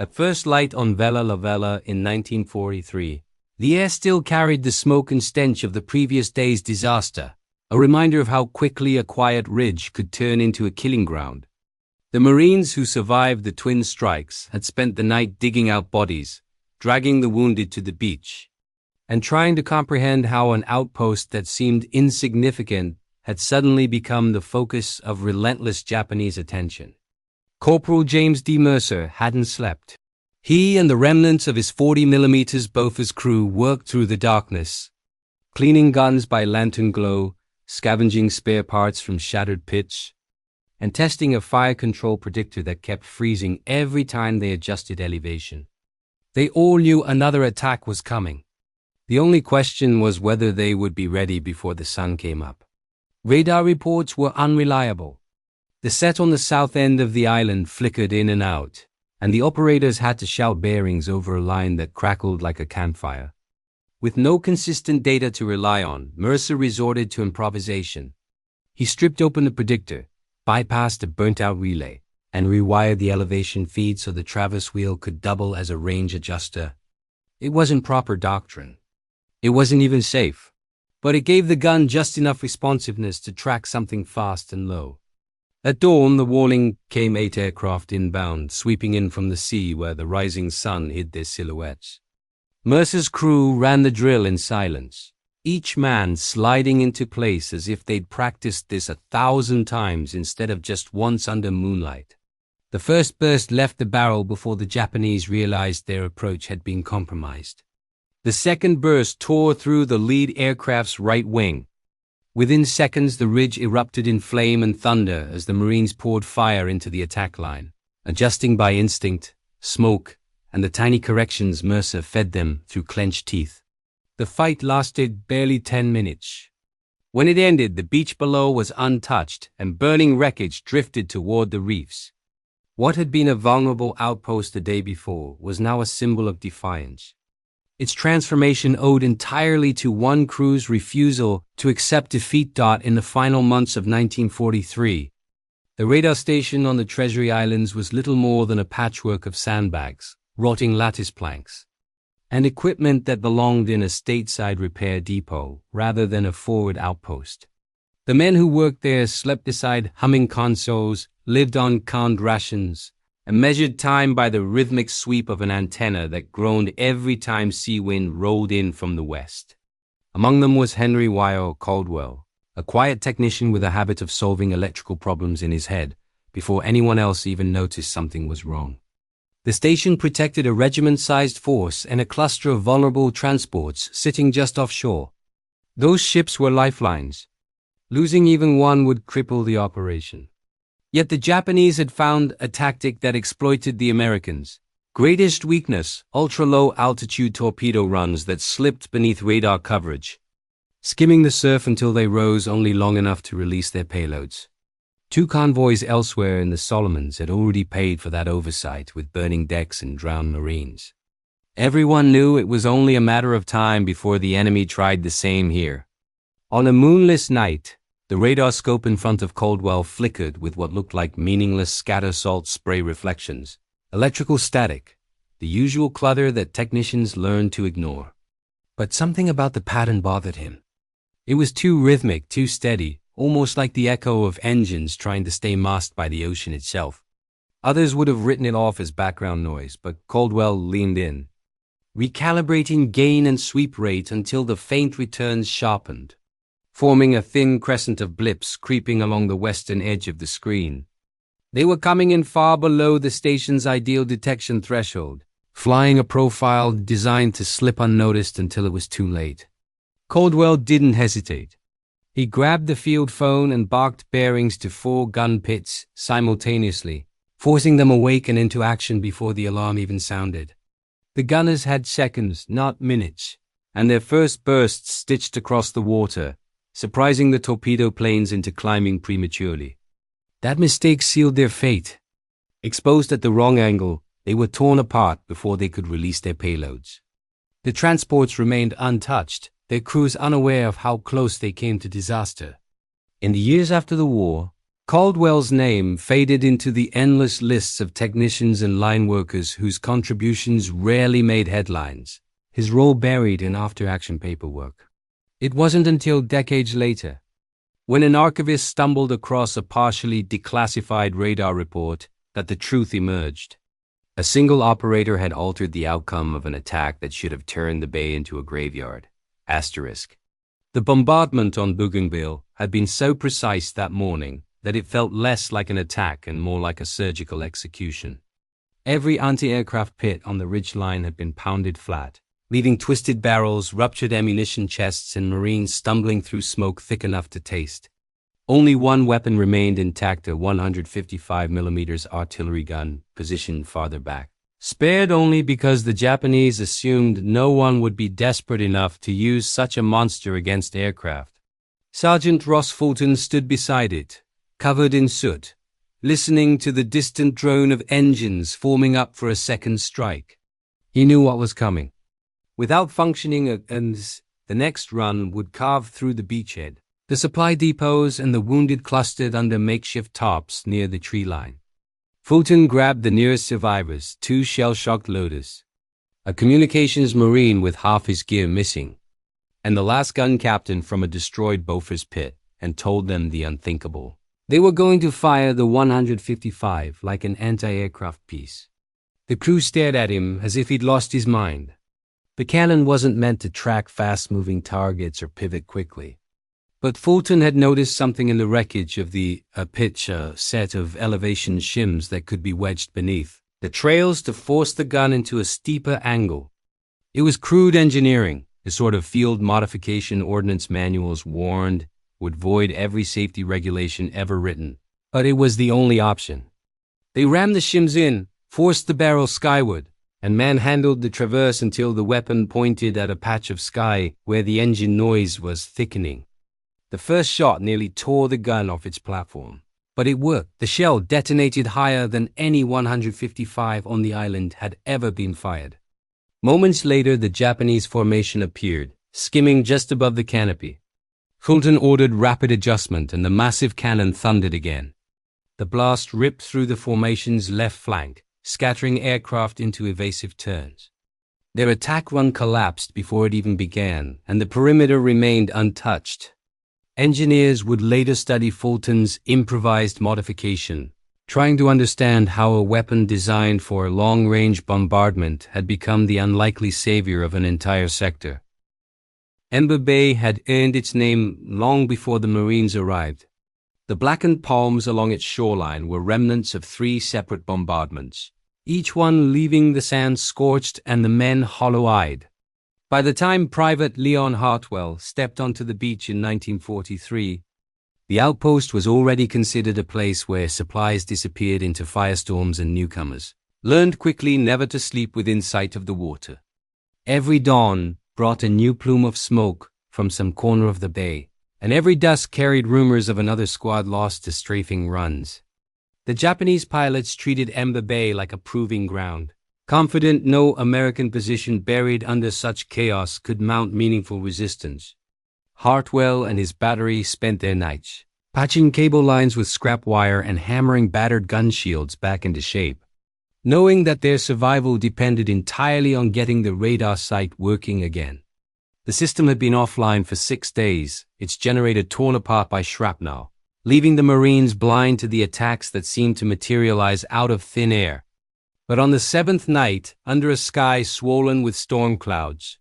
At first light on Vela La Vela in 1943, the air still carried the smoke and stench of the previous day's disaster, a reminder of how quickly a quiet ridge could turn into a killing ground. The Marines who survived the twin strikes had spent the night digging out bodies, dragging the wounded to the beach, and trying to comprehend how an outpost that seemed insignificant had suddenly become the focus of relentless Japanese attention. Corporal James D. Mercer hadn't slept. He and the remnants of his 40mm Bofors crew worked through the darkness, cleaning guns by lantern glow, scavenging spare parts from shattered pits, and testing a fire control predictor that kept freezing every time they adjusted elevation. They all knew another attack was coming. The only question was whether they would be ready before the sun came up. Radar reports were unreliable. The set on the south end of the island flickered in and out, and the operators had to shout bearings over a line that crackled like a campfire. With no consistent data to rely on, Mercer resorted to improvisation. He stripped open the predictor, bypassed a burnt-out relay, and rewired the elevation feed so the traverse wheel could double as a range adjuster. It wasn't proper doctrine. It wasn't even safe. But it gave the gun just enough responsiveness to track something fast and low. At dawn, the Warling came 8 aircraft inbound, sweeping in from the sea where the rising sun hid their silhouettes. Mercer's crew ran the drill in silence, each man sliding into place as if they'd practiced this 1,000 times instead of just once under moonlight. The first burst left the barrel before the Japanese realized their approach had been compromised. The second burst tore through the lead aircraft's right wing. Within seconds, the ridge erupted in flame and thunder as the Marines poured fire into the attack line, adjusting by instinct, smoke, and the tiny corrections Mercer fed them through clenched teeth. The fight lasted barely 10 minutes. When it ended, the beach below was untouched and burning wreckage drifted toward the reefs. What had been a vulnerable outpost the day before was now a symbol of defiance. Its transformation owed entirely to one crew's refusal to accept defeat. In the final months of 1943, the radar station on the Treasury Islands was little more than a patchwork of sandbags, rotting lattice planks, and equipment that belonged in a stateside repair depot rather than a forward outpost. The men who worked there slept beside humming consoles, lived on canned rations, and measured time by the rhythmic sweep of an antenna that groaned every time sea wind rolled in from the west. Among them was Henry Weil Caldwell, a quiet technician with a habit of solving electrical problems in his head before anyone else even noticed something was wrong. The station protected a regiment-sized force and a cluster of vulnerable transports sitting just offshore. Those ships were lifelines. Losing even one would cripple the operation. Yet the Japanese had found a tactic that exploited the Americans' greatest weakness: ultra-low altitude torpedo runs that slipped beneath radar coverage, skimming the surf until they rose only long enough to release their payloads. 2 convoys elsewhere in the Solomons had already paid for that oversight with burning decks and drowned Marines. Everyone knew it was only a matter of time before the enemy tried the same here. On a moonless night, the radar scope in front of Caldwell flickered with what looked like meaningless scatter salt spray reflections. Electrical static, the usual clutter that technicians learned to ignore. But something about the pattern bothered him. It was too rhythmic, too steady, almost like the echo of engines trying to stay masked by the ocean itself. Others would have written it off as background noise, but Caldwell leaned in, recalibrating gain and sweep rate until the faint returns sharpened, forming a thin crescent of blips creeping along the western edge of the screen. They were coming in far below the station's ideal detection threshold, flying a profile designed to slip unnoticed until it was too late. Caldwell didn't hesitate. He grabbed the field phone and barked bearings to 4 gun pits simultaneously, forcing them awake and into action before the alarm even sounded. The gunners had seconds, not minutes, and their first bursts stitched across the water, surprising the torpedo planes into climbing prematurely. That mistake sealed their fate. Exposed at the wrong angle, they were torn apart before they could release their payloads. The transports remained untouched, their crews unaware of how close they came to disaster. In the years after the war, Caldwell's name faded into the endless lists of technicians and line workers whose contributions rarely made headlines, his role buried in after-action paperwork. It wasn't until decades later, when an archivist stumbled across a partially declassified radar report, that the truth emerged. A single operator had altered the outcome of an attack that should have turned the bay into a graveyard. Asterisk. The bombardment on Bougainville had been so precise that morning that it felt less like an attack and more like a surgical execution. Every anti-aircraft pit on the ridgeline had been pounded flat, leaving twisted barrels, ruptured ammunition chests, and Marines stumbling through smoke thick enough to taste. Only one weapon remained intact, a 155mm artillery gun, positioned farther back. Spared only because the Japanese assumed no one would be desperate enough to use such a monster against aircraft. Sergeant Ross Fulton stood beside it, covered in soot, listening to the distant drone of engines forming up for a second strike. He knew what was coming. Without functioning guns, the next run would carve through the beachhead, the supply depots, and the wounded clustered under makeshift tops near the tree line. Fulton grabbed the nearest survivors, two shell-shocked loaders, a communications marine with half his gear missing, and the last gun captain from a destroyed Bofors pit, and told them the unthinkable. They were going to fire the 155 like an anti-aircraft piece. The crew stared at him as if he'd lost his mind. The cannon wasn't meant to track fast-moving targets or pivot quickly. But Fulton had noticed something in the wreckage of the pitch, a set of elevation shims that could be wedged beneath the trails to force the gun into a steeper angle. It was crude engineering, the sort of field modification ordnance manuals warned would void every safety regulation ever written, but it was the only option. They rammed the shims in, forced the barrel skyward, and manhandled the traverse until the weapon pointed at a patch of sky where the engine noise was thickening. The first shot nearly tore the gun off its platform, but it worked. The shell detonated higher than any 155 on the island had ever been fired. Moments later, the Japanese formation appeared, skimming just above the canopy. Fulton ordered rapid adjustment, and the massive cannon thundered again. The blast ripped through the formation's left flank, scattering aircraft into evasive turns. Their attack run collapsed before it even began, and the perimeter remained untouched. Engineers would later study Fulton's improvised modification, trying to understand how a weapon designed for long-range bombardment had become the unlikely savior of an entire sector. Ember Bay had earned its name long before the Marines arrived. The blackened palms along its shoreline were remnants of 3 separate bombardments, each one leaving the sand scorched and the men hollow-eyed. By the time Private Leon Hartwell stepped onto the beach in 1943, the outpost was already considered a place where supplies disappeared into firestorms and newcomers learned quickly never to sleep within sight of the water. Every dawn brought a new plume of smoke from some corner of the bay, and every dusk carried rumors of another squad lost to strafing runs. The Japanese pilots treated Ember Bay like a proving ground, confident no American position buried under such chaos could mount meaningful resistance. Hartwell and his battery spent their nights patching cable lines with scrap wire and hammering battered gun shields back into shape, knowing that their survival depended entirely on getting the radar site working again. The system had been offline for 6 days, its generator torn apart by shrapnel, leaving the Marines blind to the attacks that seemed to materialize out of thin air. But on the 7th night, under a sky swollen with storm clouds,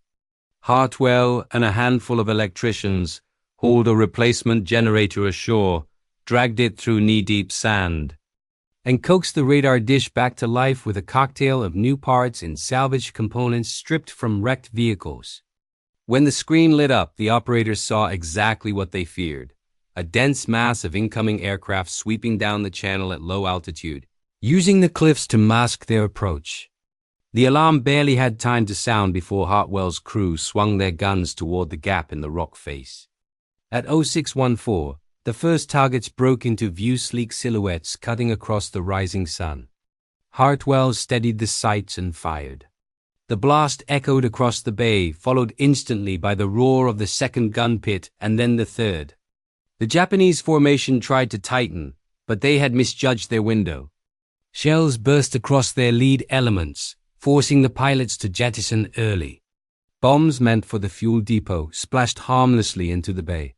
Hartwell and a handful of electricians hauled a replacement generator ashore, dragged it through knee-deep sand, and coaxed the radar dish back to life with a cocktail of new parts and salvaged components stripped from wrecked vehicles. When the screen lit up, the operators saw exactly what they feared: a dense mass of incoming aircraft sweeping down the channel at low altitude, using the cliffs to mask their approach. The alarm barely had time to sound before Hartwell's crew swung their guns toward the gap in the rock face. At 0614, the first targets broke into view, sleek silhouettes cutting across the rising sun. Hartwell steadied the sights and fired. The blast echoed across the bay, followed instantly by the roar of the second gun pit and then the third. The Japanese formation tried to tighten, but they had misjudged their window. Shells burst across their lead elements, forcing the pilots to jettison early. Bombs meant for the fuel depot splashed harmlessly into the bay.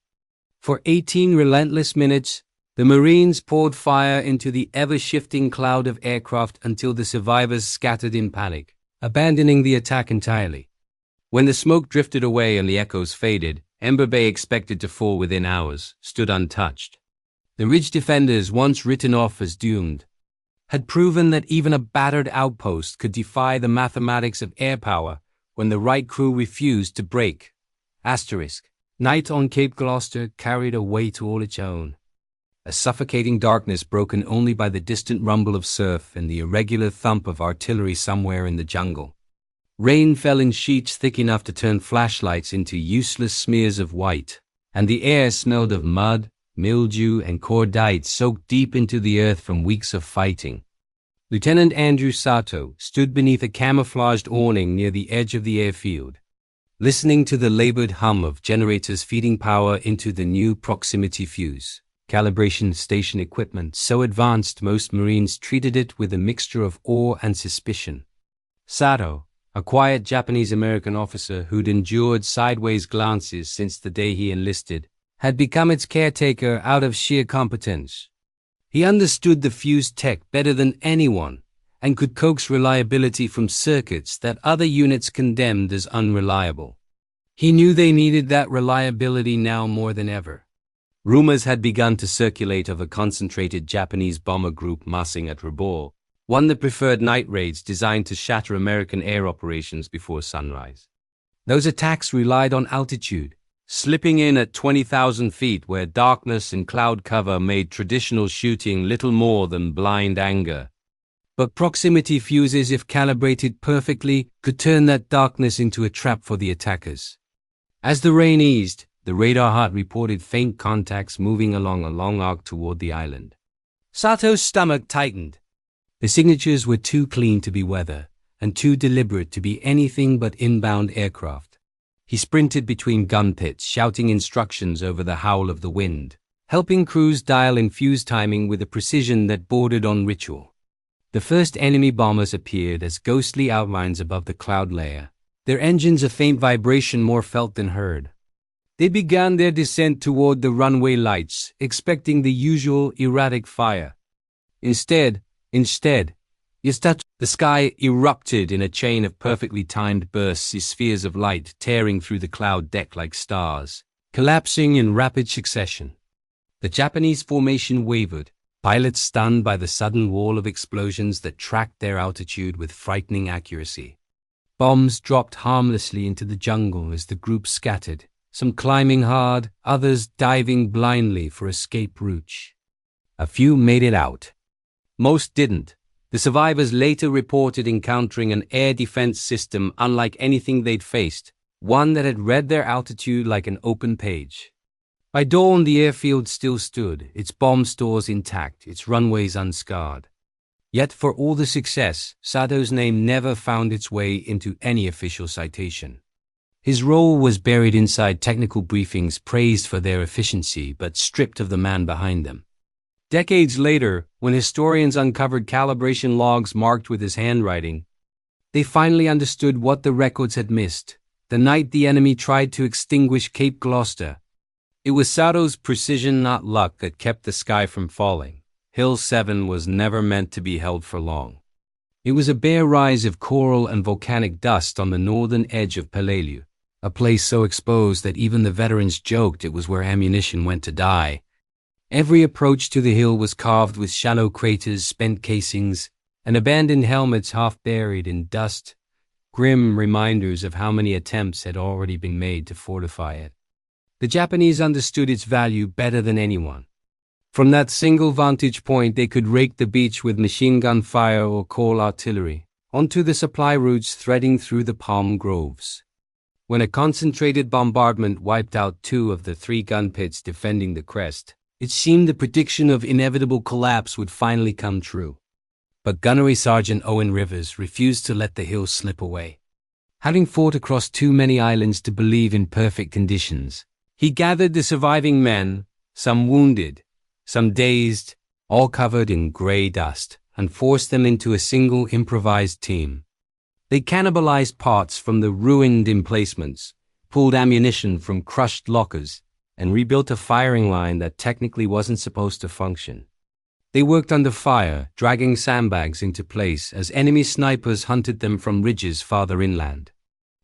For 18 relentless minutes, the Marines poured fire into the ever-shifting cloud of aircraft until the survivors scattered in panic, abandoning the attack entirely. When the smoke drifted away and the echoes faded, Ember Bay, expected to fall within hours, stood untouched. The ridge defenders, once written off as doomed, had proven that even a battered outpost could defy the mathematics of air power when the right crew refused to break. Night on Cape Gloucester carried a weight all its own. A suffocating darkness broken only by the distant rumble of surf and the irregular thump of artillery somewhere in the jungle. Rain fell in sheets thick enough to turn flashlights into useless smears of white, and the air smelled of mud, mildew, and cordite soaked deep into the earth from weeks of fighting. Lieutenant Andrew Sato stood beneath a camouflaged awning near the edge of the airfield, listening to the labored hum of generators feeding power into the new proximity fuse calibration station equipment so advanced most Marines treated it with a mixture of awe and suspicion. Sato, a quiet Japanese-American officer who'd endured sideways glances since the day he enlisted, had become its caretaker out of sheer competence. He understood the fuse tech better than anyone and could coax reliability from circuits that other units condemned as unreliable. He knew they needed that reliability now more than ever. Rumors had begun to circulate of a concentrated Japanese bomber group massing at Rabaul, one that preferred night raids designed to shatter American air operations before sunrise. Those attacks relied on altitude, slipping in at 20,000 feet where darkness and cloud cover made traditional shooting little more than blind anger. But proximity fuses, if calibrated perfectly, could turn that darkness into a trap for the attackers. As the rain eased, the radar hut reported faint contacts moving along a long arc toward the island. Sato's stomach tightened. The signatures were too clean to be weather, and too deliberate to be anything but inbound aircraft. He sprinted between gun pits, shouting instructions over the howl of the wind, helping crews dial in fuse timing with a precision that bordered on ritual. The first enemy bombers appeared as ghostly outlines above the cloud layer, their engines a faint vibration more felt than heard. They began their descent toward the runway lights, expecting the usual erratic fire. Instead, the sky erupted in a chain of perfectly timed bursts, spheres of light tearing through the cloud deck like stars, collapsing in rapid succession. The Japanese formation wavered, pilots stunned by the sudden wall of explosions that tracked their altitude with frightening accuracy. Bombs dropped harmlessly into the jungle as the group scattered, some climbing hard, others diving blindly for escape routes. A few made it out. Most didn't. The survivors later reported encountering an air defense system unlike anything they'd faced, one that had read their altitude like an open page. By dawn, the airfield still stood, its bomb stores intact, its runways unscarred. Yet for all the success, Sato's name never found its way into any official citation. His role was buried inside technical briefings praised for their efficiency but stripped of the man behind them. Decades later, when historians uncovered calibration logs marked with his handwriting, they finally understood what the records had missed. The night the enemy tried to extinguish Cape Gloucester, it was Sato's precision, not luck, that kept the sky from falling. Hill 7 was never meant to be held for long. It was a bare rise of coral and volcanic dust on the northern edge of Peleliu, a place so exposed that even the veterans joked it was where ammunition went to die. Every approach to the hill was carved with shallow craters, spent casings, and abandoned helmets half buried in dust, grim reminders of how many attempts had already been made to fortify it. The Japanese understood its value better than anyone. From that single vantage point, they could rake the beach with machine gun fire or coal artillery, onto the supply routes threading through the palm groves. When a concentrated bombardment wiped out 2 of the 3 gun pits defending the crest, it seemed the prediction of inevitable collapse would finally come true. But Gunnery Sergeant Owen Rivers refused to let the hill slip away. Having fought across too many islands to believe in perfect conditions, he gathered the surviving men, some wounded, some dazed, all covered in gray dust, and forced them into a single improvised team. They cannibalized parts from the ruined emplacements, pulled ammunition from crushed lockers, and rebuilt a firing line that technically wasn't supposed to function. They worked under fire, dragging sandbags into place as enemy snipers hunted them from ridges farther inland.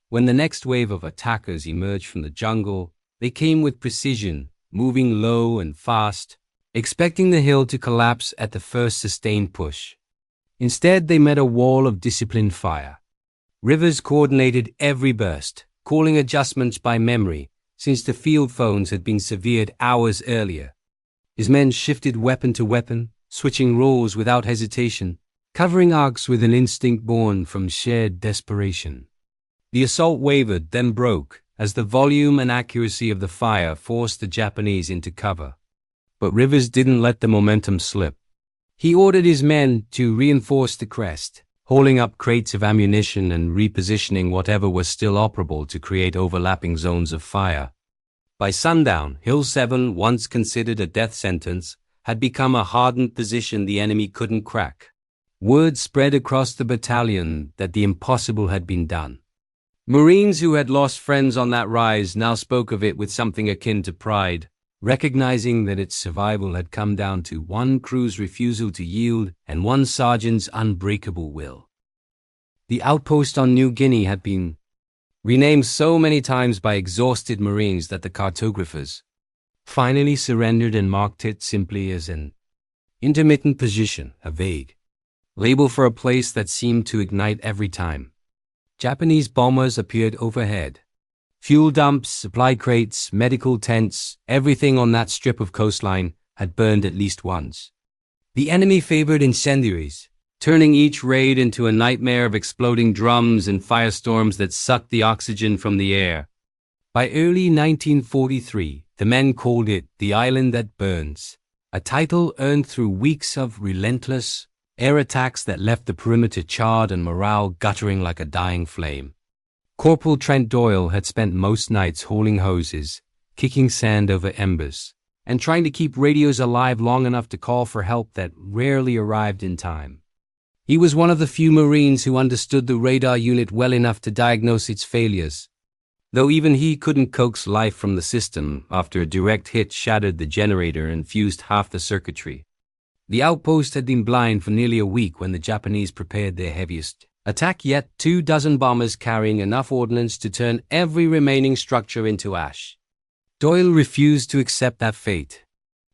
When the next wave of attackers emerged from the jungle, they came with precision, moving low and fast, expecting the hill to collapse at the first sustained push. Instead, they met a wall of disciplined fire. Rivers coordinated every burst, calling adjustments by memory, since the field phones had been severed hours earlier. His men shifted weapon to weapon, switching roles without hesitation, covering arcs with an instinct born from shared desperation. The assault wavered, then broke, as the volume and accuracy of the fire forced the Japanese into cover. But Rivers didn't let the momentum slip. He ordered his men to reinforce the crest, hauling up crates of ammunition and repositioning whatever was still operable to create overlapping zones of fire. By sundown, Hill 7, once considered a death sentence, had become a hardened position the enemy couldn't crack. Word spread across the battalion that the impossible had been done. Marines who had lost friends on that rise now spoke of it with something akin to pride, recognizing that its survival had come down to one crew's refusal to yield and one sergeant's unbreakable will. The outpost on New Guinea had been renamed so many times by exhausted Marines that the cartographers finally surrendered and marked it simply as an intermittent position, a vague label for a place that seemed to ignite every time Japanese bombers appeared overhead. Fuel dumps, supply crates, medical tents, everything on that strip of coastline had burned at least once. The enemy favored incendiaries, turning each raid into a nightmare of exploding drums and firestorms that sucked the oxygen from the air. By early 1943, the men called it the Island That Burns, a title earned through weeks of relentless air attacks that left the perimeter charred and morale guttering like a dying flame. Corporal Trent Doyle had spent most nights hauling hoses, kicking sand over embers, and trying to keep radios alive long enough to call for help that rarely arrived in time. He was one of the few Marines who understood the radar unit well enough to diagnose its failures, though even he couldn't coax life from the system after a direct hit shattered the generator and fused half the circuitry. The outpost had been blind for nearly a week when the Japanese prepared their heaviest attack yet, 24 bombers carrying enough ordnance to turn every remaining structure into ash. Doyle refused to accept that fate.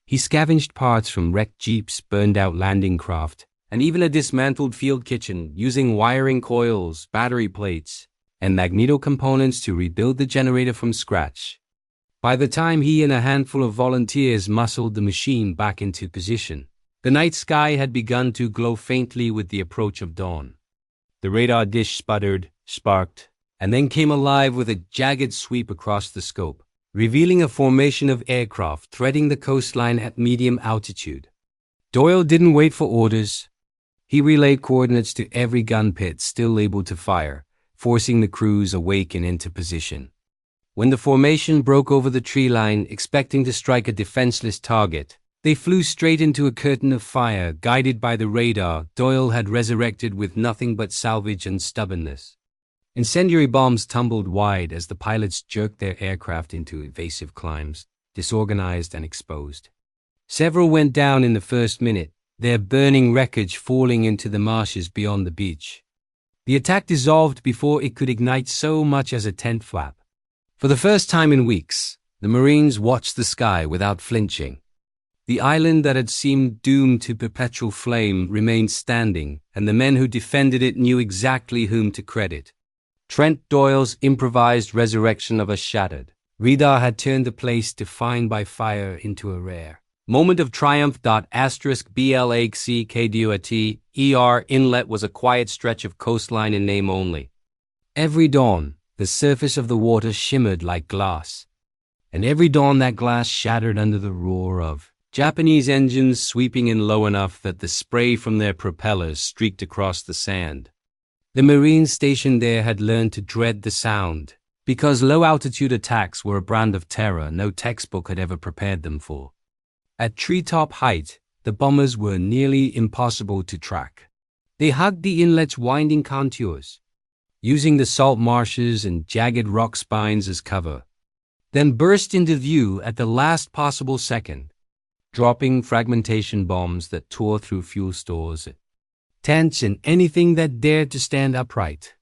He scavenged parts from wrecked jeeps, burned out landing craft, and even a dismantled field kitchen, using wiring coils, battery plates, and magneto components to rebuild the generator from scratch. By the time he and a handful of volunteers muscled the machine back into position, the night sky had begun to glow faintly with the approach of dawn. The radar dish sputtered, sparked, and then came alive with a jagged sweep across the scope, revealing a formation of aircraft threading the coastline at medium altitude. Doyle didn't wait for orders. He relayed coordinates to every gun pit still able to fire, forcing the crews awake and into position. When the formation broke over the tree line, expecting to strike a defenseless target, they flew straight into a curtain of fire, guided by the radar Doyle had resurrected with nothing but salvage and stubbornness. Incendiary bombs tumbled wide as the pilots jerked their aircraft into evasive climbs, disorganized and exposed. Several went down in the first minute, their burning wreckage falling into the marshes beyond the beach. The attack dissolved before it could ignite so much as a tent flap. For the first time in weeks, the Marines watched the sky without flinching. The island that had seemed doomed to perpetual flame remained standing, and the men who defended it knew exactly whom to credit. Trent Doyle's improvised resurrection of a shattered radar had turned the place defined by fire into a rare moment of triumph. *BLACKDUAT Inlet was a quiet stretch of coastline in name only. Every dawn, the surface of the water shimmered like glass, and every dawn that glass shattered under the roar of Japanese engines sweeping in low enough that the spray from their propellers streaked across the sand. The Marines stationed there had learned to dread the sound, because low-altitude attacks were a brand of terror no textbook had ever prepared them for. At treetop height, the bombers were nearly impossible to track. They hugged the inlet's winding contours, using the salt marshes and jagged rock spines as cover, then burst into view at the last possible second, dropping fragmentation bombs that tore through fuel stores, tents, and anything that dared to stand upright.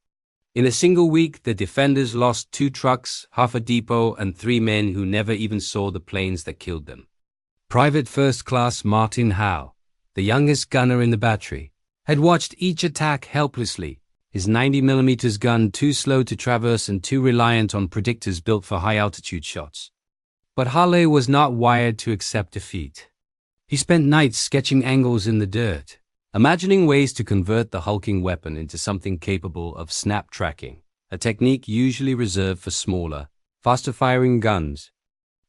In a single week, the defenders lost 2 trucks, half a depot, and 3 men who never even saw the planes that killed them. Private First Class Martin Howe, the youngest gunner in the battery, had watched each attack helplessly, his 90mm gun too slow to traverse and too reliant on predictors built for high-altitude shots. But Hale was not wired to accept defeat. He spent nights sketching angles in the dirt, imagining ways to convert the hulking weapon into something capable of snap tracking, a technique usually reserved for smaller, faster-firing guns.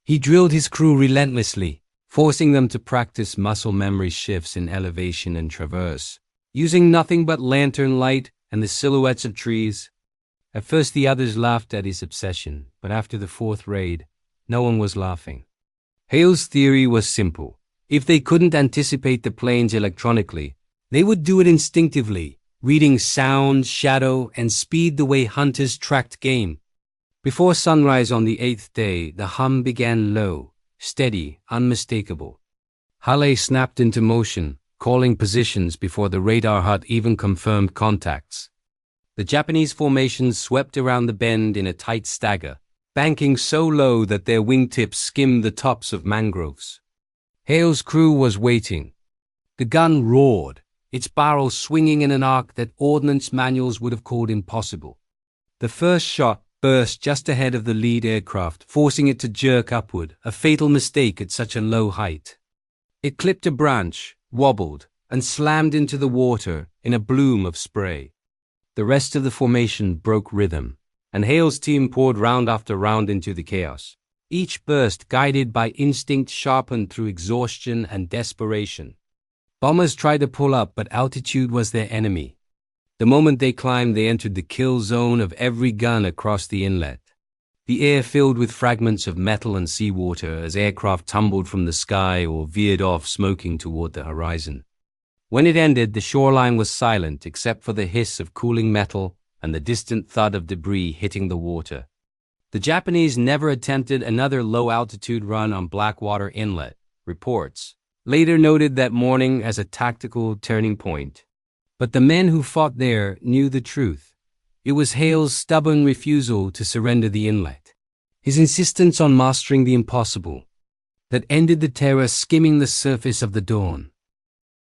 He drilled his crew relentlessly, forcing them to practice muscle memory shifts in elevation and traverse, using nothing but lantern light and the silhouettes of trees. At first the others laughed at his obsession, but after the 4th raid, no one was laughing. Hale's theory was simple. If they couldn't anticipate the planes electronically, they would do it instinctively, reading sound, shadow, and speed the way hunters tracked game. Before sunrise on the 8th day, the hum began low, steady, unmistakable. Hale snapped into motion, calling positions before the radar hut even confirmed contacts. The Japanese formations swept around the bend in a tight stagger, banking so low that their wingtips skimmed the tops of mangroves. Hale's crew was waiting. The gun roared, its barrel swinging in an arc that ordnance manuals would have called impossible. The first shot burst just ahead of the lead aircraft, forcing it to jerk upward, a fatal mistake at such a low height. It clipped a branch, wobbled, and slammed into the water in a bloom of spray. The rest of the formation broke rhythm, and Hale's team poured round after round into the chaos, each burst guided by instinct sharpened through exhaustion and desperation. Bombers tried to pull up, but altitude was their enemy. The moment they climbed, they entered the kill zone of every gun across the inlet. The air filled with fragments of metal and seawater as aircraft tumbled from the sky or veered off smoking toward the horizon. When it ended, the shoreline was silent except for the hiss of cooling metal and the distant thud of debris hitting the water. The Japanese never attempted another low-altitude run on Blackwater Inlet, reports later noted that morning as a tactical turning point. But the men who fought there knew the truth. It was Hale's stubborn refusal to surrender the inlet, his insistence on mastering the impossible, that ended the terror skimming the surface of the dawn.